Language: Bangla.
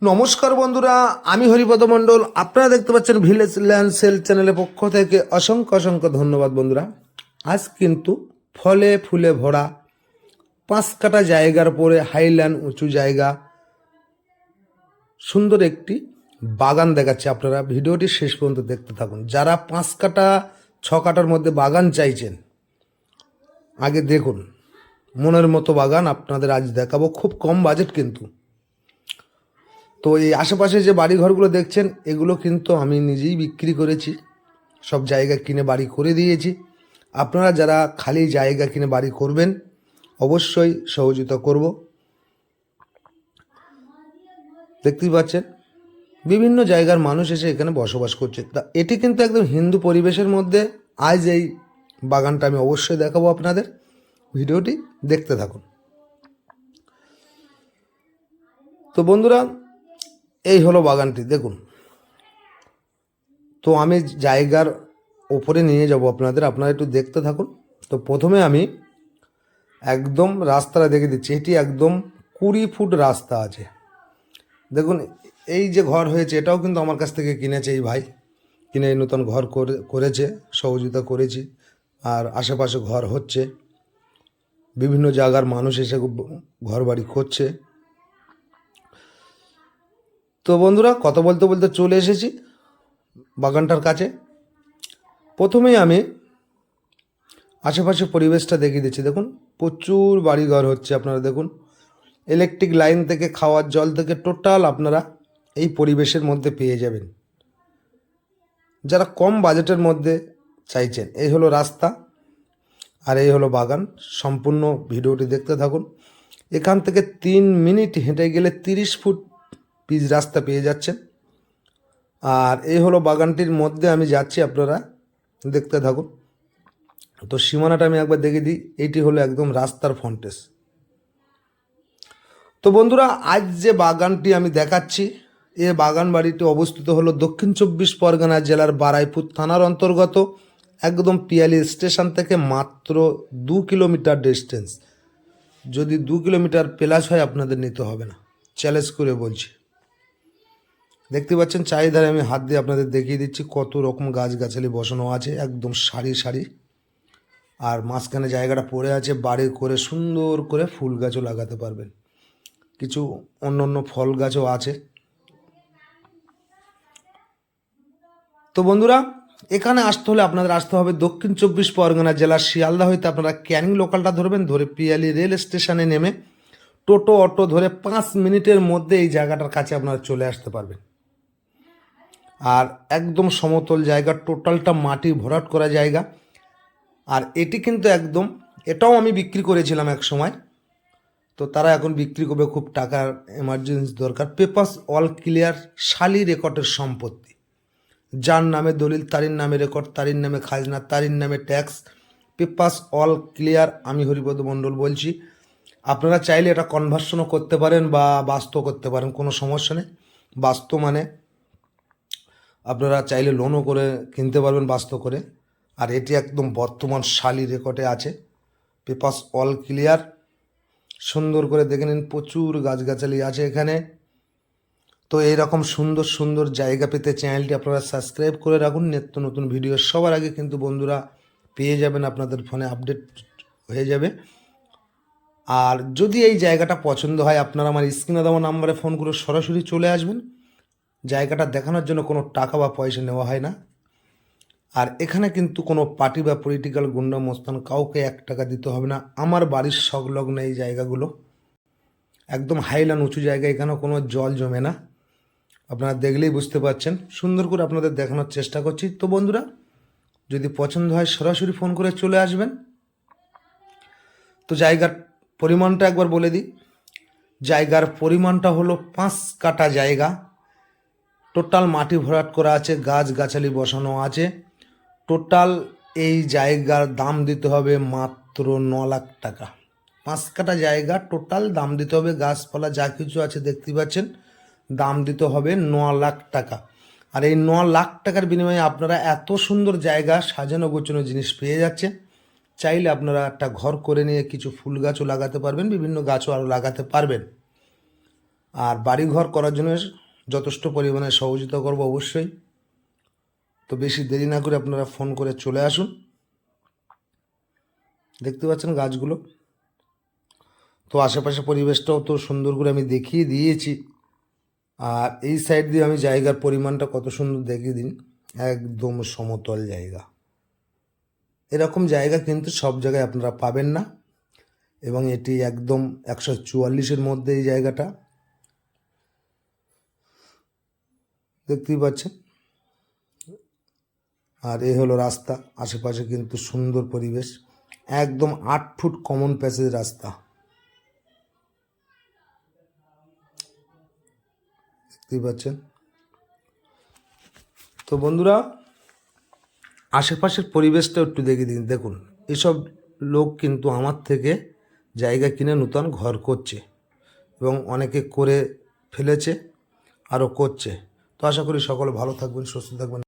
নমস্কার বন্ধুরা, আমি হরিপদ মণ্ডল। আপনারা দেখতে পাচ্ছেন ভিলেজ ল্যান্ড সেল চ্যানেলের পক্ষ থেকে অসংখ্য অসংখ্য ধন্যবাদ। বন্ধুরা, আজ কিন্তু ফলে ফুলে ভরা 5 কাঠা জায়গার পরে হাইল্যান্ড উঁচু জায়গা সুন্দর একটি বাগান দেখাচ্ছে। আপনারা ভিডিওটি শেষ পর্যন্ত দেখতে থাকুন। যারা 5 কাঠা 6 কাঠার মধ্যে বাগান চাইছেন, আগে দেখুন। মনের মতো বাগান আপনাদের আজ দেখাবো, খুব কম বাজেট কিন্তু। তো এই আশেপাশে যে বাড়িঘরগুলো দেখছেন, এগুলো কিন্তু আমি নিজেই বিক্রি করেছি, সব জায়গা কিনে বাড়ি করে দিয়েছি। আপনারা যারা খালি জায়গা কিনে বাড়ি করবেন, অবশ্যই সহযোগিতা করব। দেখতেই পাচ্ছেন বিভিন্ন জায়গার মানুষ এসে এখানে বসবাস করছে। তা এটি কিন্তু একদম হিন্দু পরিবেশের মধ্যে আজ এই বাগানটা আমি অবশ্যই দেখাবো আপনাদের। ভিডিওটি দেখতে থাকুন। তো বন্ধুরা, এই হলো বাগানটি, দেখুন। তো আমি জায়গার ওপরে নিয়ে যাব আপনাদের, আপনারা একটু দেখতে থাকুন। তো প্রথমে আমি একদম রাস্তাটা দেখে দিচ্ছি। এটি একদম 20 ফুট রাস্তা আছে। দেখুন, এই যে ঘর হয়েছে, এটাও কিন্তু আমার কাছ থেকে কিনেছে এই ভাই। কিনে এই নতুন ঘর করেছে, সহযোগিতা করেছি। আর আশেপাশে ঘর হচ্ছে, বিভিন্ন জায়গার মানুষ এসে ঘর বাড়ি করছে। তো বন্ধুরা, কথা বলতে বলতে চলে এসেছি বাগানটার কাছে। প্রথমেই আমি আশেপাশে পরিবেশটা দেখিয়ে দিচ্ছি। দেখুন, প্রচুর বাড়িঘর হচ্ছে। আপনারা দেখুন, ইলেকট্রিক লাইন থেকে খাওয়ার জল থেকে টোটাল আপনারা এই পরিবেশের মধ্যে পেয়ে যাবেন, যারা কম বাজেটের মধ্যে চাইছেন। এই হলো রাস্তা আর এই হলো বাগান। সম্পূর্ণ ভিডিওটি দেখতে থাকুন। এখান থেকে 3 মিনিট হেঁটে গেলে 30 ফুট পিচ রাস্তা পেয়ে যাচ্ছেন। আর এই হলো বাগানটির মধ্যে আমি যাচ্ছি, আপনারা দেখতে থাকুন। তো সীমানাটা আমি একবার দেখে দিই। এইটি হলো একদম রাস্তার ফ্রন্টেস। তো বন্ধুরা, আজ যে বাগানটি আমি দেখাচ্ছি, এ বাগান বাড়িটি অবস্থিত হলো দক্ষিণ 24 পরগনা জেলার বারাইপুর থানার অন্তর্গত, একদম পিয়ালি স্টেশন থেকে মাত্র 2 কিলোমিটার ডিস্টেন্স। যদি 2 কিলোমিটার প্লাস হয় আপনাদের নিতে হবে না, চ্যালেঞ্জ করে বলছি। দেখতে পাচ্ছেন চারিধারে আমি হাত দিয়ে আপনাদের দেখিয়ে দিচ্ছি কত রকম গাছগাছালি বসানো আছে, একদম সারি সারি। আর মাঝখানে জায়গাটা পড়ে আছে, বাড়ি করে সুন্দর করে ফুল গাছও লাগাতে পারবেন। কিছু অন্য অন্য ফল গাছও আছে। তো বন্ধুরা, এখানে আসতে হলে আপনাদের আসতে হবে দক্ষিণ 24 পরগনা জেলার শিয়ালদা হইতে। আপনারা ক্যানিং লোকালটা ধরবেন, ধরে পিয়ালি রেল স্টেশনে নেমে টোটো অটো ধরে 5 মিনিটের মধ্যে এই জায়গাটার কাছে আপনারা চলে আসতে পারবেন। আর একদম সমতল জায়গা, টোটালটা মাটি ভরাট করা জায়গা। আর এটি কিন্তু একদম, এটাও আমি বিক্রি করেছিলাম এক সময়। তো তারা এখন বিক্রি করবে, খুব টাকার এমার্জেন্সি দরকার। পেপারস অল ক্লিয়ার, শালি রেকর্ডের সম্পত্তি। যার নামে দলিল, তারির নামে রেকর্ড, তারির নামে খাজনা, তারির নামে ট্যাক্স। Papers all clear. আমি হরিপদ মণ্ডল বলছি। আপনারা চাইলে এটা কনভার্সনও করতে পারেন বা বাস্তু করতে পারেন, কোনো সমস্যা নেই। বাস্তু মানে আপনারা চাইলে লোনও করে কিনতে পারবেন বাস্তু করে। আর এটি একদম বর্তমান শালি রেকর্ডে আছে। Papers all clear. সুন্দর করে দেখে নিন, প্রচুর গাছগাছালি আছে এখানে। তো এইরকম সুন্দর সুন্দর জায়গা পেতে চ্যানেলটি আপনারা সাবস্ক্রাইব করে রাখুন। নিত্য নতুন ভিডিও সবার আগে কিন্তু বন্ধুরা পেয়ে যাবেন, আপনাদের ফোনে আপডেট হয়ে যাবে। আর যদি এই জায়গাটা পছন্দ হয়, আপনারা আমার স্ক্রিনে দেওয়া নাম্বারে ফোন করে সরাসরি চলে আসবেন। জায়গাটা দেখানোর জন্য কোনো টাকা বা পয়সা নেওয়া হয় না। আর এখানে কিন্তু কোনো পার্টি বা পলিটিক্যাল গুন্ডা মস্তান কাউকে 1 টাকা দিতে হবে না। আমার বাড়ির সংলগ্ন এই জায়গাগুলো একদম হাইল্যান্ড উঁচু জায়গা, এখানে কোনো জল জমে না। আপনারা দেখলেই বুঝতে পারছেন, সুন্দর করে আপনাদের দেখানোর চেষ্টা করছি। তো বন্ধুরা, যদি পছন্দ হয় সরাসরি ফোন করে চলে আসবেন। তো জায়গার পরিমাণটা একবার বলে দিই। জায়গার পরিমাণটা হলো 5 কাঠা জায়গা, টোটাল মাটি ভরাট করা আছে, গাছগাছালি বসানো আছে। টোটাল এই জায়গার দাম দিতে হবে মাত্র 9 লাখ টাকা। 5 কাঠা জায়গা টোটাল দাম দিতে হবে, গাছপালা যা কিছু আছে দেখতে পাচ্ছেন, দাম দিতে হবে 9 লাখ টাকা। আর এই 9 লাখ টাকার বিনিময়ে আপনারা এত সুন্দর জায়গা, সাজানো গোছানো জিনিস পেয়ে যাচ্ছেন। চাইলে আপনারা একটা ঘর করে নিয়ে কিছু ফুল গাছও লাগাতে পারবেন, বিভিন্ন গাছও আরও লাগাতে পারবেন। আর বাড়িঘর করার জন্য যথেষ্ট পরিমাণে সহযোগিতা করব অবশ্যই। তো বেশি দেরি না করে আপনারা ফোন করে চলে আসুন। দেখতে পাচ্ছেন গাছগুলো, তো আশেপাশে পরিবেশটাও তো সুন্দর করে আমি দেখিয়ে দিয়েছি। আর এই সাইড দিয়ে আমি জায়গার পরিমাণটা কত সুন্দর দেখিয়ে দিন, একদম সমতল জায়গা। এরকম জায়গা কিন্তু সব জায়গায় আপনারা পাবেন না, এবং এটি একদম 144-এর মধ্যে এই জায়গাটা, দেখতেই পাচ্ছেন। আর এ হলো রাস্তা, আশেপাশে কিন্তু সুন্দর পরিবেশ, একদম 8 ফুট কমন প্যাসেজ রাস্তা, দেখতেই পাচ্ছেন। তো বন্ধুরা, আশেপাশের পরিবেশটা একটু দেখে দিন। দেখুন, এসব লোক কিন্তু আমার থেকে জায়গা কিনে নূতন ঘর করছে, এবং অনেকে করে ফেলেছে, আরও করছে। তো আশা করি সকলে ভালো থাকবেন, সুস্থ থাকবেন।